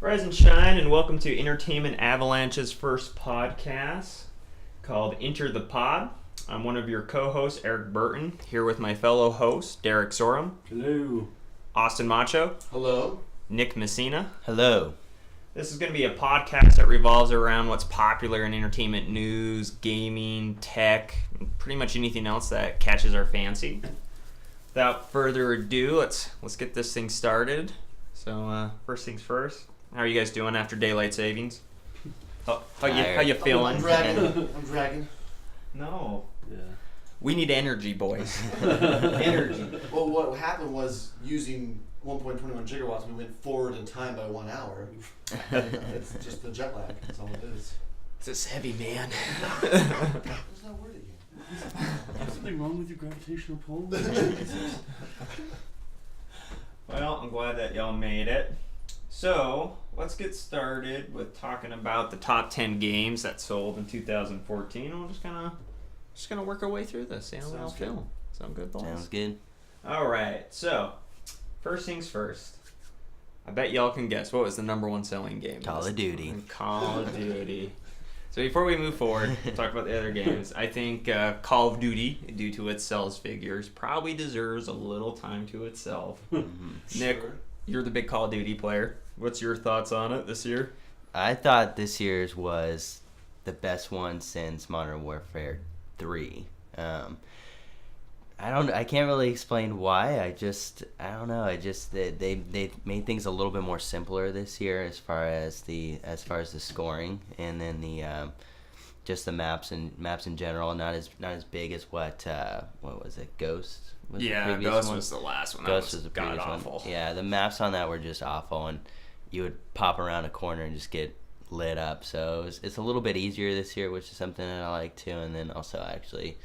Rise and shine, and welcome to Entertainment Avalanche's first podcast called Enter the Pod. I'm one of your co-hosts, Eric Burton, here with my fellow host, Derek Sorum. Hello. Austin Macho. Hello. Nick Messina. Hello. This is going to be a podcast that revolves around what's popular in entertainment news, gaming, tech, and pretty much anything else that catches our fancy. Without further ado, let's get this thing started. So, first things first. How are you guys doing after daylight savings? How you feeling? I'm dragging. No. Yeah. We need energy, boys. Energy. Well, what happened was using 1.21 gigawatts, we went forward in time by 1 hour. It's just the jet lag. That's all it is. It's this heavy, man. What's that word again? Is something wrong with your gravitational pull? Well, I'm glad that y'all made it. So, let's get started with talking about the top 10 games that sold in 2014. And we're just gonna work our way through this. See how we all Sounds good. feel. Sound good, boys? Sounds good. All right. So, first things first. I bet y'all can guess what was the number one selling game. Call of Duty. Call of Duty. So before we move forward, talk about the other games. I think Call of Duty, due to its sales figures, probably deserves a little time to itself. Nick, Sure. you're the big Call of Duty player. What's your thoughts on it this year? I thought this year's was the best one since Modern Warfare 3. I can't really explain why. I don't know. They made things a little bit more simpler this year as far as the scoring, and then the just the maps in general. Not as big as what was it? Ghost. Was the previous Ghost one? was the last one. Ghost That was the god previous awful. one. Yeah, the maps on that were just awful, and you would pop around a corner and just get lit up. So it's a little bit easier this year, which is something that I like too. And then also actually,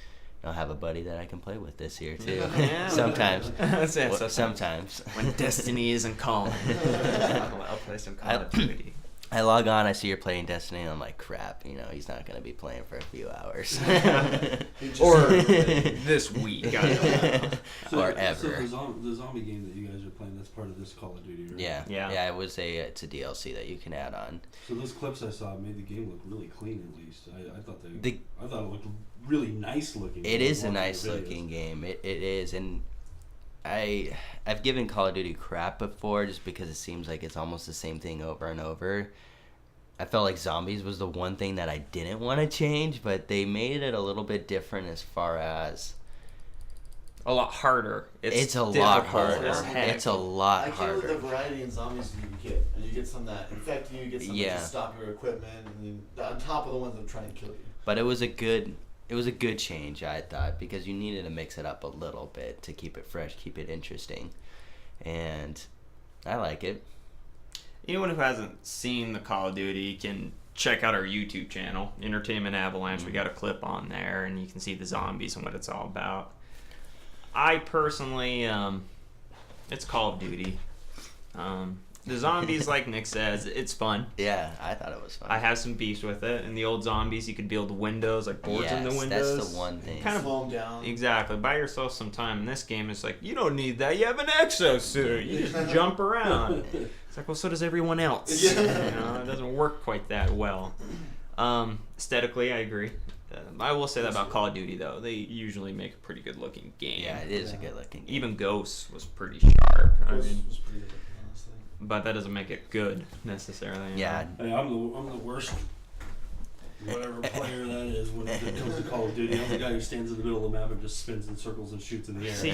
I'll have a buddy that I can play with this year too. Yeah. Sometimes. So Sometimes. when Destiny isn't calling, I'll play some Call of Duty. I log on, I see you're playing Destiny, and I'm like, crap, he's not going to be playing for a few hours. Or this week. Or ever. So the zombie game that you guys are playing, that's part of this Call of Duty, right? Yeah. It's a DLC that you can add on. So those clips I saw made the game look really clean, at least. I thought it looked really nice looking. It is a nice looking game. It is, and I've given Call of Duty crap before just because it seems like it's almost the same thing over and over. I felt like zombies was the one thing that I didn't want to change, but they made it a little bit different as far as A lot harder. it's a lot harder. as heck. It's a lot I came with the harder. variety in zombies that you get. And you get some that infect you, you get some Yeah. that stop your equipment, and then on top of the ones that try and kill you. But it was a good change, I thought, because you needed to mix it up a little bit to keep it fresh, keep it interesting, and I like it. Anyone who hasn't seen the Call of Duty can check out our YouTube channel, Entertainment Avalanche. We got a clip on there, and you can see the zombies and what it's all about. I personally, it's Call of Duty. The zombies, like Nick says, it's fun. Yeah, I thought it was fun. I have some beefs with it. In the old zombies, you could build windows, like boards in the windows. That's the one thing. Kind of Slow them down. Exactly. Buy yourself some time. In this game, it's like, you don't need that. You have an exosuit. You just jump around. It's like, well, so does everyone else. Yeah. It doesn't work quite that well. Aesthetically, I agree. I will say that about Call of Duty, though. They usually make a pretty good-looking game. Yeah, it is a good looking game. Even Ghosts was pretty sharp. I Ghost mean, was pretty good, honestly. but that doesn't make it good, necessarily. you Yeah. know? Hey, I'm the worst whatever player that is when it comes to Call of Duty. I'm the guy who stands in the middle of the map and just spins in circles and shoots in the air. See,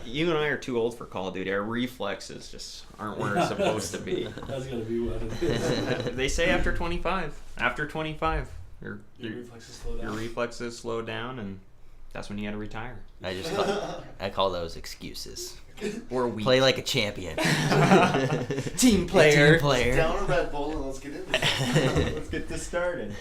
you and I are too old for Call of Duty. Our reflexes just aren't where it's supposed to be. That's gotta be what it is. They say after 25. After 25, your reflexes slow down. reflexes slow down, and that's when you got to retire. I call those excuses. Or weak. Play like a champion. Team player. Team player. Down a Red Bull and let's get into it. Let's get this started.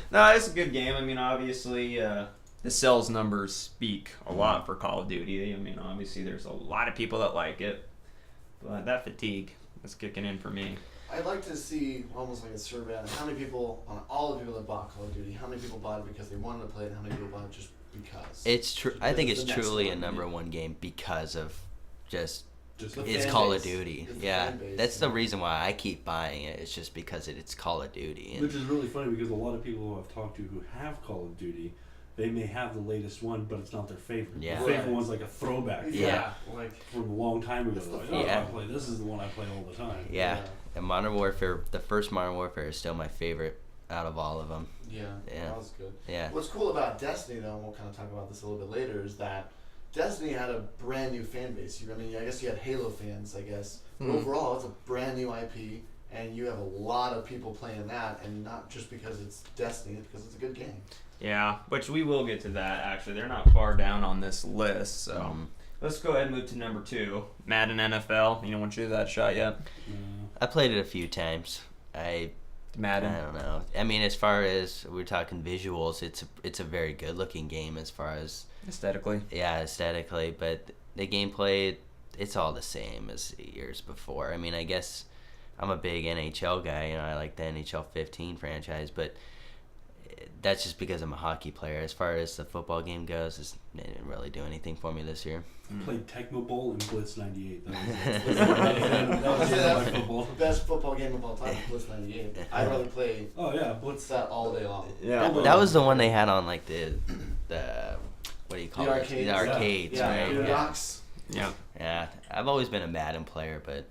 No, it's a good game. I mean, obviously, the sales numbers speak a lot for Call of Duty. I mean, obviously, there's a lot of people that like it, but that fatigue is kicking in for me. I'd like to see almost like a survey on how many people, on all the people that bought Call of Duty, how many people bought it because they wanted to play it, and how many people bought it just because. It's true. I think it's The next truly a one, number yeah. one game because of just Just The It's fan Call base. of Duty. It's the Yeah, fan base, that's the yeah. reason why I keep buying it. It's just because it's Call of Duty. And which is really funny because a lot of people who I've talked to who have Call of Duty, they may have the latest one, but it's not their favorite. Yeah. The favorite Right. one's like a throwback Yeah. Like from a long time ago. It's the Like, fun. Yeah. I play. This is the one I play all the time. yeah, and Modern Warfare, the first Modern Warfare is still my favorite out of all of them. yeah, Yeah. that was good. Yeah. What's cool about Destiny, though, and we'll kind of talk about this a little bit later, is that Destiny had a brand new fan base. I mean, I guess you had Halo fans, I guess. But overall, it's a brand new IP, and you have a lot of people playing that, and not just because it's Destiny, it's because it's a good game. Yeah, which we will get to that, actually. They're not far down on this list, so let's go ahead and move to number 2. Madden NFL. You don't want to do that shot yet? I played it a few times. I Madden. don't know. I mean, as far as we're talking visuals, it's a very good looking game as far as Aesthetically. aesthetically, but the gameplay, it's all the same as years before. I mean, I guess I'm a big NHL guy. I like the NHL 15 franchise, but that's just because I'm a hockey player. As far as the football game goes, it didn't really do anything for me this year. I played Tecmo Bowl and Blitz '98. That was I'd it. That was say it, that's my football. the best football game of all time, Blitz '98. I'd rather play Oh yeah, Blitz. that all day long. Yeah. That was the one they had on like the what do you call The it? arcades. The arcades, Yeah, right? the Yeah. docks. Yeah. Yeah, I've always been a Madden player, but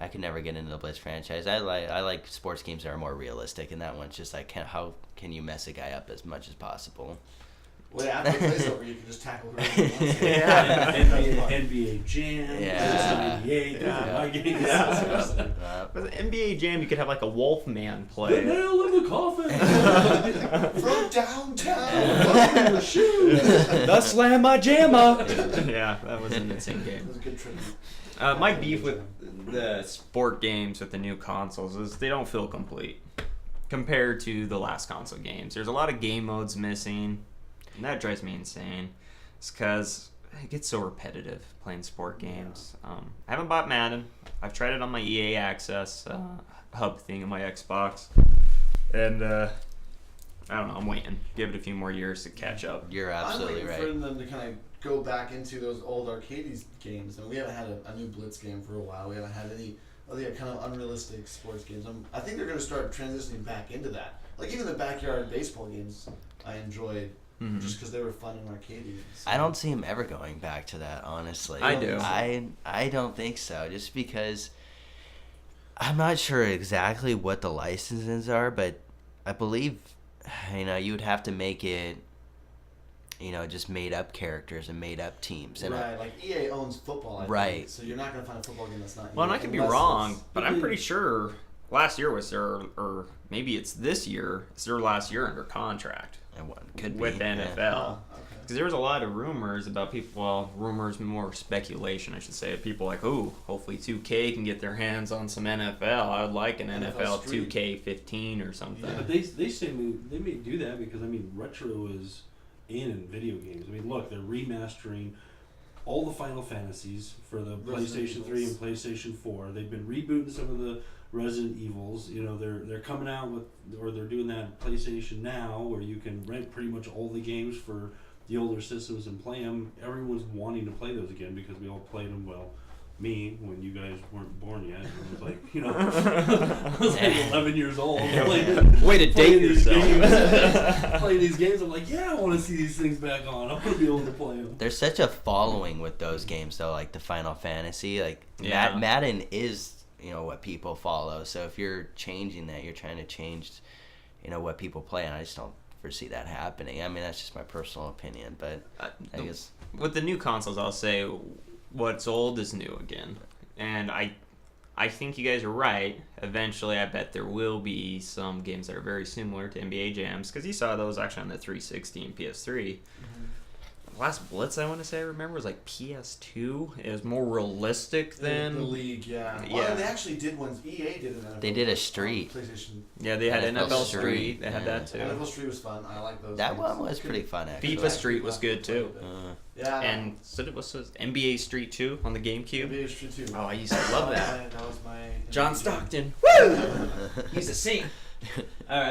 I could never get into the Blitz franchise. I like sports games that are more realistic, and that one's just like how can you mess a guy up as much as possible? Well, yeah, after the play's over, you can just tackle whoever you want. Yeah. NBA Jam. Yeah. '98. Those Yeah. are my games. Yeah. Seriously. With the NBA Jam, you could have like a Wolfman The play. nail in the coffin. From downtown. The Slamma Jamma. Yeah, that was an insane It game. was a good tribute. My beef with the sport games with the new consoles is they don't feel complete compared to the last console games. There's a lot of game modes missing, and that drives me insane. It's because it gets so repetitive playing sport games. I haven't bought Madden. I've tried it on my EA Access hub thing on my Xbox, and I don't know. I'm waiting. Give it a few more years to catch up. You're I'm absolutely waiting right. for them to kind of go back into those old arcade games. I mean, we haven't had a new Blitz game for a while. We haven't had any of the kind of unrealistic sports games. I think they're going to start transitioning back into that. Like even the backyard baseball games, I enjoyed just because they were fun and arcadey. So. I don't see him ever going back to that, honestly. I do. I don't think so, just because I'm not sure exactly what the licenses are, but I believe, you would have to make it, just made up characters and made up teams. And Right, like EA owns football, I think, Right. so you're not going to find a football game that's not Well, and EA, I could be unless wrong, it's- but I'm pretty sure last year was their, or maybe it's this year, it's their last year under contract could be. with the yeah. NFL. Oh, okay. Because there was a lot of rumors about people, well, rumors, more speculation, I should say, of people like, oh, hopefully 2K can get their hands on some NFL. I would like an NFL NFL Street. 2K15 or something. Yeah. But they say they may do that because retro is in video games. I mean, look, they're remastering all the Final Fantasies for the Resident PlayStation 3 and Evils. PlayStation 4. They've been rebooting some of the Resident Evils. They're coming out with, or they're doing that PlayStation Now, where you can rent pretty much all the games for the older systems and play them. Everyone's wanting to play those again because we all played them. Well, me, when you guys weren't born yet, I was like, I was like 11 years old. Way to date Playing these yourself. games. Playing these games, I'm like, yeah, I want to see these things back on. I want to be able to play them. There's such a following with those games, though, like the Final Fantasy. Like, Yeah. Madden is, what people follow. So if you're changing that, you're trying to change, what people play, and I just don't foresee that happening. I mean, that's just my personal opinion, but I guess... With the new consoles, I'll say what's old is new again. And I think you guys are right. Eventually, I bet there will be some games that are very similar to NBA Jams, because you saw those actually on the 360 and PS3. The last Blitz I want to say I remember was like PS2. It was more realistic than the league, yeah. Yeah. Well, they actually did ones. EA did an NFL. They did a on Street. PlayStation. Yeah, they had NFL NFL Street, Street. They had yeah. that too. NFL Street was fun. I like those. That games. one was pretty fun, actually. FIFA Street was good too. Yeah. And so it was NBA Street 2 on the GameCube. NBA Street 2. Oh, I used to love that. That was my. John Stockton. Woo! He's a saint. All right.